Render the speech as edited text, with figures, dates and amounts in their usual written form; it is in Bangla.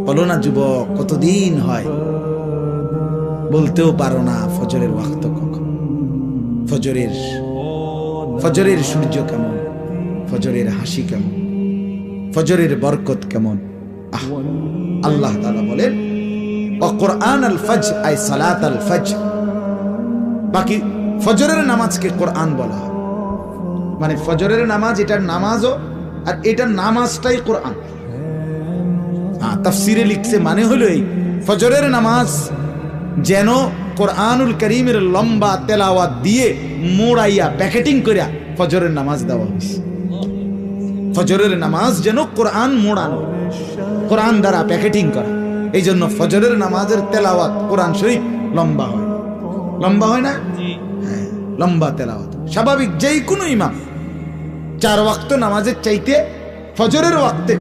বলো না যুবক, কতদিন হয় বলতেও পারো না ফজরের ওয়াক্ত কখন, ফজরের সূর্য কেমন, ফজরের হাসি কেমন, ফজরের বরকত কেমন। আল্লাহ তাআলা বলেন ওয়াকুরআন আল ফজর আই সালাত আল ফজর। বাকি ফজরের নামাজকে কোরআন বলা হয়, মানে ফজরের নামাজ এটার নামাজও, আর এটার নামাজটাই কোরআন। তাফসিরে লিখছে মানে হলো এই ফজরের নামাজ যেন কোরআনুল করিমের লম্বা তেলাওয়াত দিয়ে মোড়াইয়া প্যাকেটিং করিয়া ফজরের নামাজ দেওয়া হয়েছে। ফজরের নামাজ যেন কোরআন মোড়ানো, কোরআন দ্বারা প্যাকেটিং করা। এই জন্য ফজরের নামাজের তেলাওয়াত কোরআন শরীফ লম্বা হয়, লম্বা হয় না? হ্যাঁ, লম্বা তেলাওয়াত। স্বাভাবিক যেই কোনো ইমাম 4 ওয়াক্ত নামাজের চাইতে ফজরের ওয়াক্তে